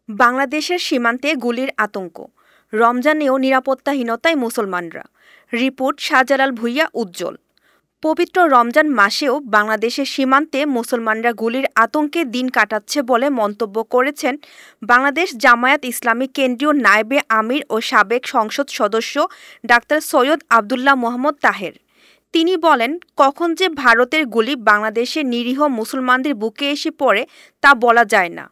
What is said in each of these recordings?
বাংলাদেশের সীমান্তে গুলির আতঙ্ক, রমজানেও নিরাপত্তাহীনতায় মুসলমানরা। রিপোর্ট শাহজালাল ভূঁইয়া উজ্জ্বল। পবিত্র রমজান মাসেও বাংলাদেশের সীমান্তে মুসলমানরা গুলির আতঙ্কে দিন কাটাচ্ছে বলে মন্তব্য করেছেন বাংলাদেশ জামায়াত ইসলামী কেন্দ্রীয় নায়েবে আমির ও সাবেক সংসদ সদস্য ডাক্তার সৈয়দ আবদুল্লাহ মোহাম্মদ তাহের। তিনি বলেন, কখন যে ভারতের গুলি বাংলাদেশের নিরীহ মুসলমানদের বুকে এসে পড়ে তা বলা যায় না।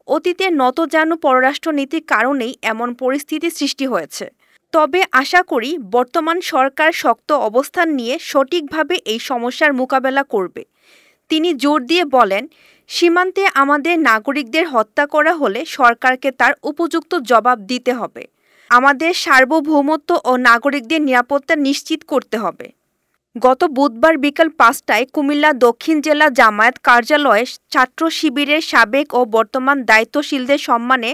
অতীতে নতজানু পররাষ্ট্রনীতির কারণেই এমন পরিস্থিতি সৃষ্টি হয়েছে। তবে আশা করি বর্তমান সরকার শক্ত অবস্থান নিয়ে সঠিকভাবে এই সমস্যার মোকাবেলা করবে। তিনি জোর দিয়ে বলেন, সীমান্তে আমাদের নাগরিকদের হত্যা করা হলে সরকারকে তার উপযুক্ত জবাব দিতে হবে। আমাদের সার্বভৌমত্ব ও নাগরিকদের নিরাপত্তা নিশ্চিত করতে হবে। গত বুধবার বিকেল ৫টায় কুমিল্লা দক্ষিণ জেলা জামায়াত কার্যালয়ে ছাত্র শিবিরের সাবেক ও বর্তমান দায়িত্বশীলদের সম্মানে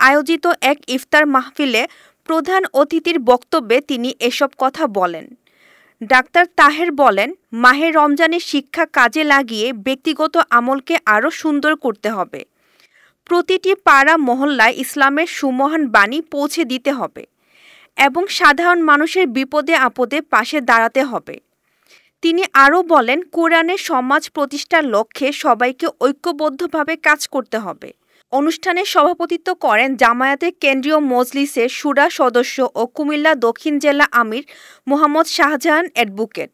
আয়োজিত এক ইফতার মাহফিলে প্রধান অতিথির বক্তব্যে তিনি এসব কথা বলেন। ডাক্তার তাহের বলেন, মাহে রমজানের শিক্ষা কাজে লাগিয়ে ব্যক্তিগত আমলকে আরও সুন্দর করতে হবে। প্রতিটি পাড়া মহল্লায় ইসলামের সুমহান বাণী পৌঁছে দিতে হবে এবং সাধারণ মানুষের বিপদে আপদে পাশে দাঁড়াতে হবে। তিনি আরও বলেন, কোরআনের সমাজ প্রতিষ্ঠার লক্ষ্যে সবাইকে ঐক্যবদ্ধভাবে কাজ করতে হবে। অনুষ্ঠানে সভাপতিত্ব করেন জামায়াতের কেন্দ্রীয় মজলিসের শুরা সদস্য ও কুমিল্লা দক্ষিণ জেলা আমির মোহাম্মদ শাহজাহান অ্যাডভোকেট।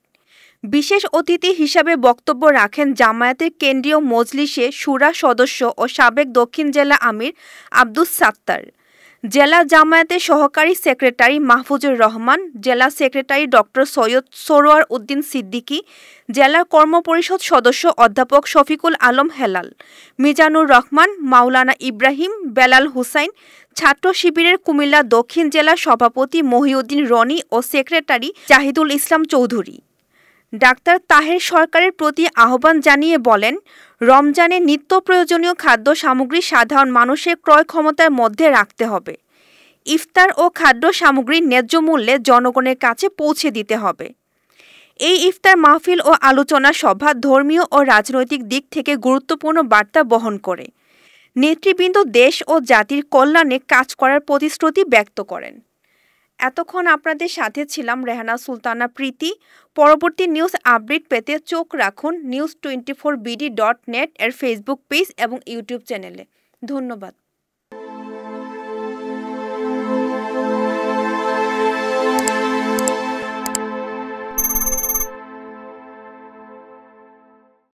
বিশেষ অতিথি হিসাবে বক্তব্য রাখেন জামায়াতের কেন্দ্রীয় মজলিসের শুরা সদস্য ও সাবেক দক্ষিণ জেলা আমির আব্দুস সাত্তার, জেলা জামায়াতের সহকারী সেক্রেটারি মাহফুজুর রহমান, জেলা সেক্রেটারি ডক্টর সৈয়দ সরোয়ার উদ্দিন সিদ্দিকী, জেলার কর্মপরিষদ সদস্য অধ্যাপক শফিকুল আলম হেলাল, মিজানুর রহমান, মাওলানা ইব্রাহিম, বেলাল হুসাইন, ছাত্র শিবিরের কুমিল্লা দক্ষিণ জেলা সভাপতি মহিউদ্দিন রনি ও সেক্রেটারি জাহিদুল ইসলাম চৌধুরী। ডাক্তার তাহের সরকারের প্রতি আহ্বান জানিয়ে বলেন, রমজানে নিত্য প্রয়োজনীয় খাদ্য সামগ্রী সাধারণ মানুষের ক্রয় ক্ষমতার মধ্যে রাখতে হবে। ইফতার ও খাদ্য সামগ্রী ন্যায্য মূল্যে জনগণের কাছে পৌঁছে দিতে হবে। এই ইফতার মাহফিল ও আলোচনা সভা ধর্মীয় ও রাজনৈতিক দিক থেকে গুরুত্বপূর্ণ বার্তা বহন করে। নেতৃবৃন্দ দেশ ও জাতির কল্যাণে কাজ করার প্রতিশ্রুতি ব্যক্ত করেন। এতক্ষণ আপনাদের সাথে ছিলাম রেহানা সুলতানা প্রীতি। পরবর্তী নিউজ আপডেট পেতে চোখ রাখুন news24bd.net এর ফেসবুক পেজ এবং ইউটিউব চ্যানেলে। ধন্যবাদ।